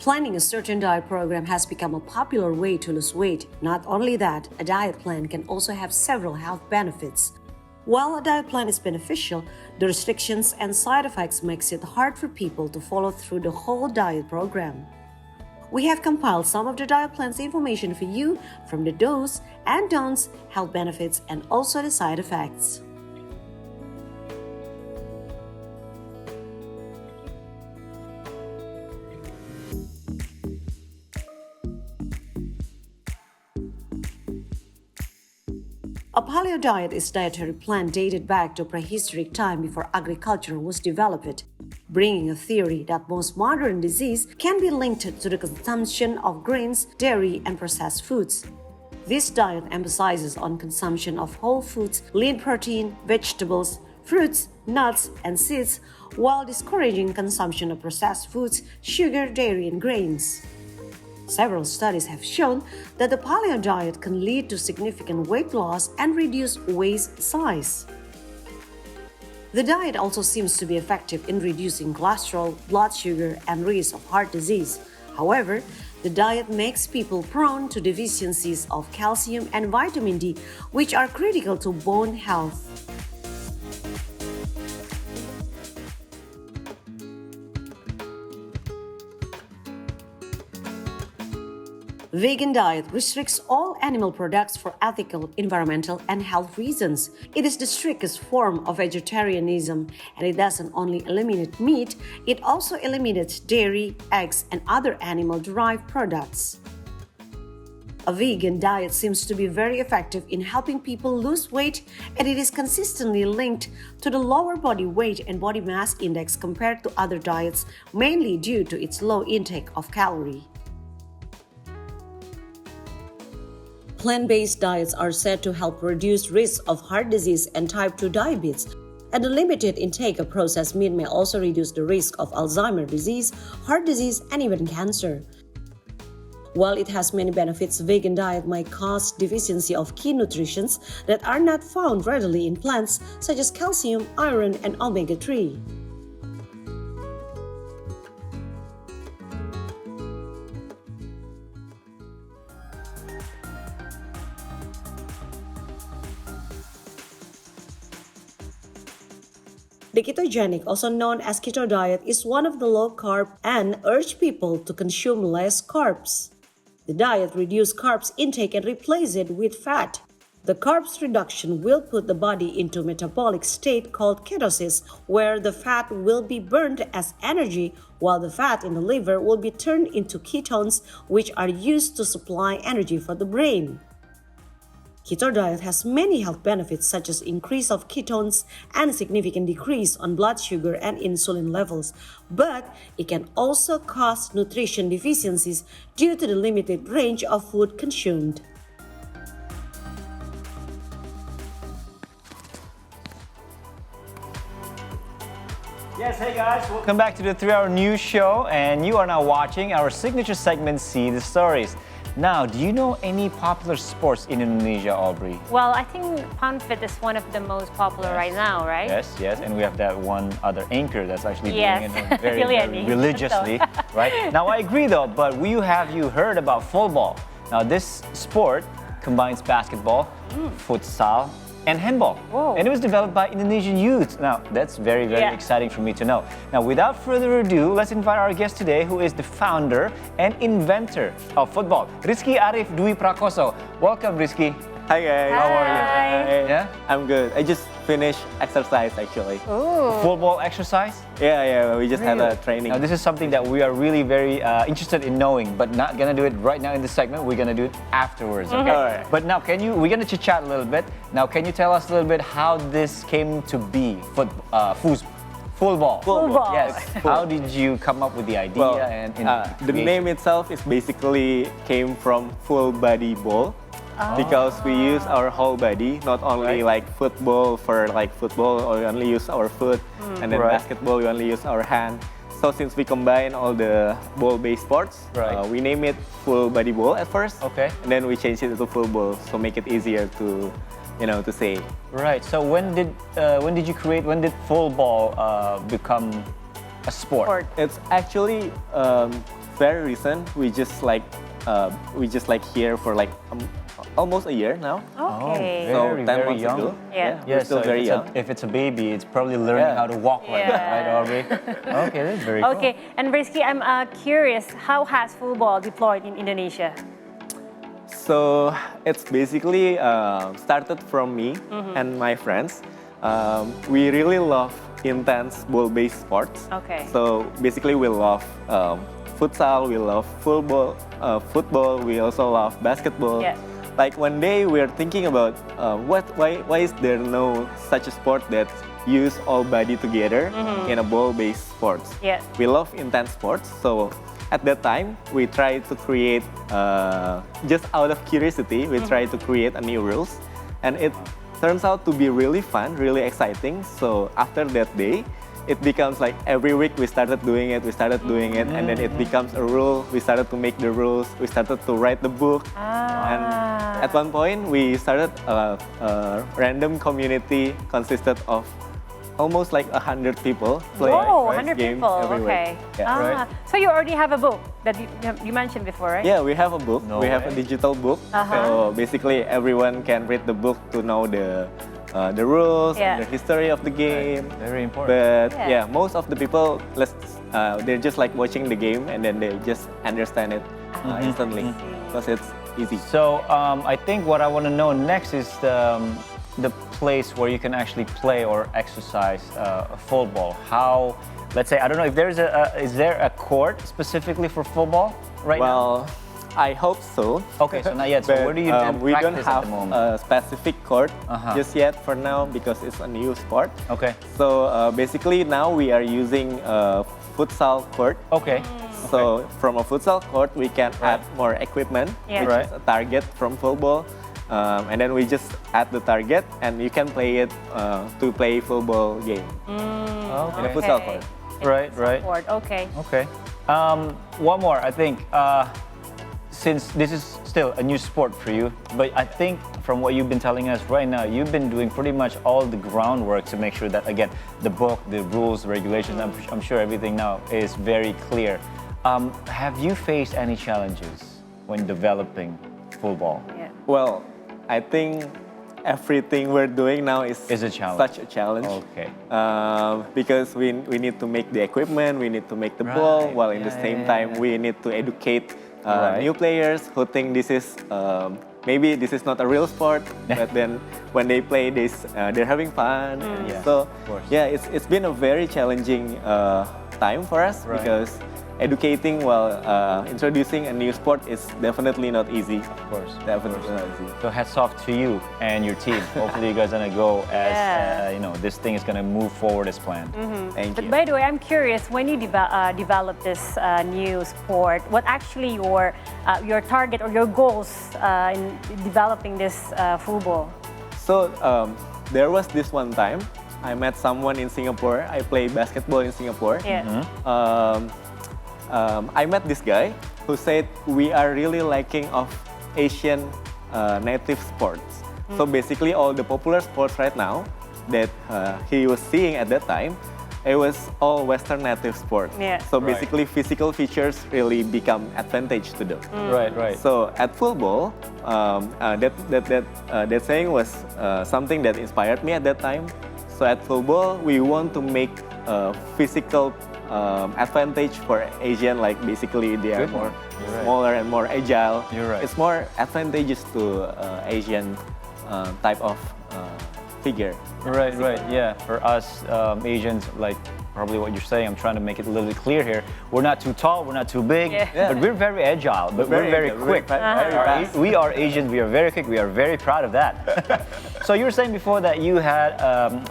Planning a certain diet program has become a popular way to lose weight. Not only that, a diet plan can also have several health benefits. While a diet plan is beneficial, the restrictions and side effects makes it hard for people to follow through the whole diet program. We have compiled some of the diet plan's information for you from the do's and don'ts, health benefits, and also the side effects. A paleo diet is a dietary plan dated back to prehistoric time before agriculture was developed, bringing a theory that most modern disease can be linked to the consumption of grains, dairy, and processed foods. This diet emphasizes on consumption of whole foods, lean protein, vegetables, fruits, nuts, and seeds, while discouraging consumption of processed foods, sugar, dairy, and grains. Several studies have shown that the paleo diet can lead to significant weight loss and reduce waist size. The diet also seems to be effective in reducing cholesterol, blood sugar, and risk of heart disease. However, the diet makes people prone to deficiencies of calcium and vitamin D, which are critical to bone health. Vegan diet restricts all animal products for ethical, environmental, and health reasons. It is the strictest form of vegetarianism, and it doesn't only eliminate meat, it also eliminates dairy, eggs, and other animal-derived products. A vegan diet seems to be very effective in helping people lose weight, and it is consistently linked to the lower body weight and body mass index compared to other diets, mainly due to its low intake of calories. Plant-based diets are said to help reduce risk of heart disease and type 2 diabetes, and the limited intake of processed meat may also reduce the risk of Alzheimer's disease, heart disease, and even cancer. While it has many benefits, vegan diet might cause deficiency of key nutrients that are not found readily in plants, such as calcium, iron, and omega-3. The ketogenic, also known as keto diet, is one of the low-carb and urge people to consume less carbs. The diet reduces carbs intake and replaces it with fat. The carbs reduction will put the body into a metabolic state called ketosis, where the fat will be burned as energy, while the fat in the liver will be turned into ketones, which are used to supply energy for the brain. Keto diet has many health benefits such as increase of ketones and significant decrease on blood sugar and insulin levels, but it can also cause nutrition deficiencies due to the limited range of food consumed. Yes, hey guys, welcome back to the 3-Hour News Show, and you are now watching our signature segment, See the Stories. Now, do you know any popular sports in Indonesia, Aubrey? Well, I think Pound Fit is one of the most popular right now, right? Yes, and we have that one other anchor that's actually Yes. doing it very religiously, right? Now, I agree though, but have you heard about Fullball? Now, this sport combines basketball, futsal, and handball. Whoa. And it was developed by Indonesian youth. Now, that's very exciting for me to know. Now, without further ado, let's invite our guest today, who is the founder and inventor of Fullball, Rizky Arief Dwi Prakoso. Welcome, Rizky. Hi guys. How are you? Hi. Yeah? I'm good. I just finished exercise actually. Ooh. Fullball exercise? Yeah, we just had a training. Now, this is something that we are really very interested in knowing, but not gonna do it right now in this segment. We're gonna do it afterwards, okay? All right. But now, we're gonna chit-chat a little bit. Now, can you tell us a little bit how this came to be, Fullball? Fullball. Yes. How did you come up with the idea? Well, the name itself is basically came from full body ball. Because we use our whole body, not only like football for like football, or we only use our foot, and then basketball we only use our hand. So since we combine all the ball-based sports, we name it full body ball at first, and then we change it to full ball, so make it easier to, to say. Right. So when did Fullball become a sport? It's actually very recent. We just like here for like almost a year now. Okay. Oh, So very, 10 very months young. ago. Yeah. We're still very young. If it's a baby, it's probably learning how to walk like that, right, Aubrey? Okay, that's very cool. Okay, and Rizky, I'm curious, how has Fullball deployed in Indonesia? So it's basically started from me and my friends. We really love intense ball-based sports. Okay. So basically, we love futsal, we love football. We also love basketball. Yeah. Like one day, we are thinking about why is there no such a sport that use all body together in a ball-based sports? Yeah. We love intense sports, so at that time we tried to create just out of curiosity. We tried to create a new rules, and it turns out to be really fun, really exciting. So after that day, it becomes like every week we started doing it, and then it becomes a rule. We started to make the rules, we started to write the book. And at one point, we started a random community consisted of almost like 100 people playing Whoa, this 100 game people, every okay. week. Yeah. So you already have a book that you mentioned before, right? Yeah, we have a book. No we have a way. digital book. So basically, everyone can read the book to know the rules and the history of the game. Very important. But Yeah. most of the people, they're just like watching the game and then they just understand it instantly because it's easy. So I think what I want to know next is the place where you can actually play or exercise football. How, let's say, I don't know if there's is there a court specifically for football right now? Well, I hope so. Okay, so not yet. So But, where do you we don't practice at have the moment? a specific court just yet for now because it's a new sport. Okay. So basically now we are using a futsal court. Okay. So from a futsal court, we can add more equipment, Yeah. which is a target from Fullball. And then we just add the target and you can play it to play Fullball game in a futsal court. Right, right. Board. Okay. Okay. One more, I think. Since this is still a new sport for you, but I think from what you've been telling us right now, you've been doing pretty much all the groundwork to make sure that, again, the book, the rules, regulations, I'm sure everything now is very clear. Have you faced any challenges when developing Fullball? Yeah. Well, I think everything we're doing now is a challenge. such a challenge. Okay. Because we need to make the equipment, we need to make the ball, Right. while in the same time we need to educate new players who think this is maybe this is not a real sport, but then when they play this, they're having fun. And Yeah, so of course. yeah, it's been a very challenging time for us Right. because educating while introducing a new sport is definitely not easy. Of course. Definitely not easy. So hats off to you and your team. Hopefully you guys are gonna go as, this thing is gonna move forward as planned. Thank But you. by the way, I'm curious, when you develop this new sport, what actually your target or your goals in developing this Fullball? So there was this one time I met someone in Singapore. I play basketball in Singapore. Yeah. I met this guy who said we are really lacking of Asian native sports. So basically all the popular sports right now that he was seeing at that time, it was all Western native sports. Yeah. So Right. basically physical features really become advantage to them. Right, right. So at Fullball, that saying was something that inspired me at that time. So at Fullball, we want to make physical advantage for Asian, like basically they are Good. more You're right. smaller and more agile. You're right. It's more advantageous to Asian type of figure. Right, right, yeah. For us Asians, like probably what you're saying, I'm trying to make it a little bit clear here. We're not too tall, we're not too big, Yeah. but we're very agile, but we're very agile, quick. very fast. We are Asians, we are very quick, we are very proud of that. So you were saying before that you had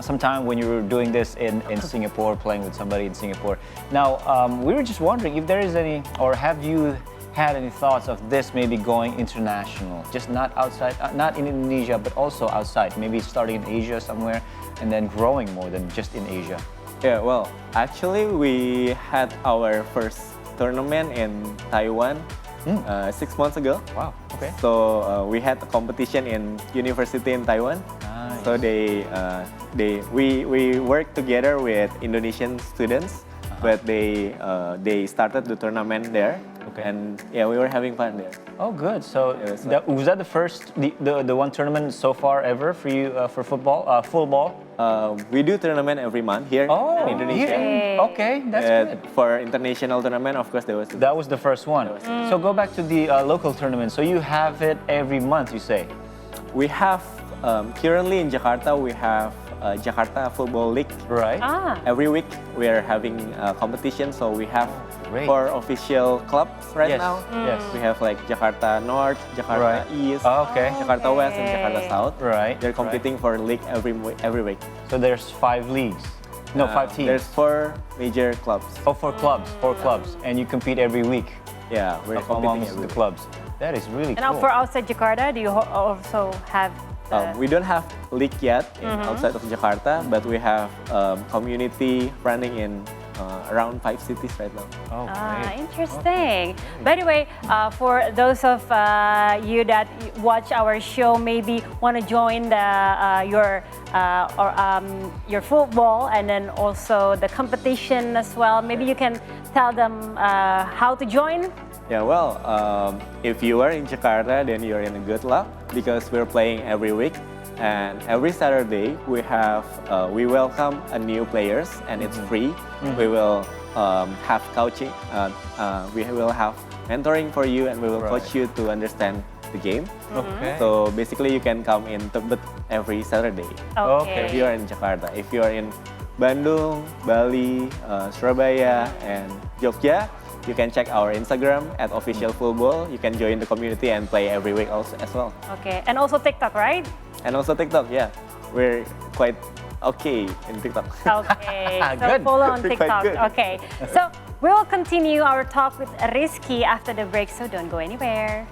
some time when you were doing this in Singapore, playing with somebody in Singapore. Now, we were just wondering if there is any, or have you had any thoughts of this maybe going international, just not outside, not in Indonesia, but also outside, maybe starting in Asia somewhere and then growing more than just in Asia? Yeah, well, actually, we had our first tournament in Taiwan 6 months ago. Wow, okay. So we had a competition in university in Taiwan. Nice. So we worked together with Indonesian students but they started the tournament there. Okay. And yeah, we were having fun there. Oh, good. So Yeah, so- was that the first, the one tournament so far ever for you for football, Fullball? We do tournament every month here Oh, in Indonesia. yeah. Okay, that's good. For international tournament, of course, there was. That was the first one. So go back to the local tournament. So you have it every month, you say? We have currently in Jakarta. We have Jakarta Football League. Right. Every week we are having a competition. So we have Great. 4 official clubs right Yes. now. Yes. We have like Jakarta North, Jakarta Right. East, Oh, okay. Jakarta West, and Okay. Jakarta South. Right. They're competing for league every week. So there's 5 leagues. No, 5 teams. There's 4 major clubs. Oh, 4 clubs. 4 clubs. And you compete every week Yeah, we're competing amongst every the week. clubs. That is really And cool. for outside Jakarta, do you also have? We don't have league yet outside of Jakarta, but we have community running in around 5 cities right now. Oh, great. Interesting. By the way, for those of you that watch our show, maybe want to join your football and then also the competition as well. Maybe you can tell them how to join. Yeah, well, if you are in Jakarta, then you're in good luck because we're playing every week. And every Saturday, we welcome a new players and it's free. We will have coaching, we will have mentoring for you and we will coach you to understand the game. Okay. So basically you can come in Tebet every Saturday. Okay. If you are in Jakarta. If you are in Bandung, Bali, Surabaya, and Jogja, you can check our Instagram at official Fullball. You can join the community and play every week also as well. Okay, and also TikTok, right? And also TikTok, yeah. We're quite okay in TikTok. Okay, so Good. follow on We're quite TikTok. good. Okay, so we will continue our talk with Rizky after the break, so don't go anywhere.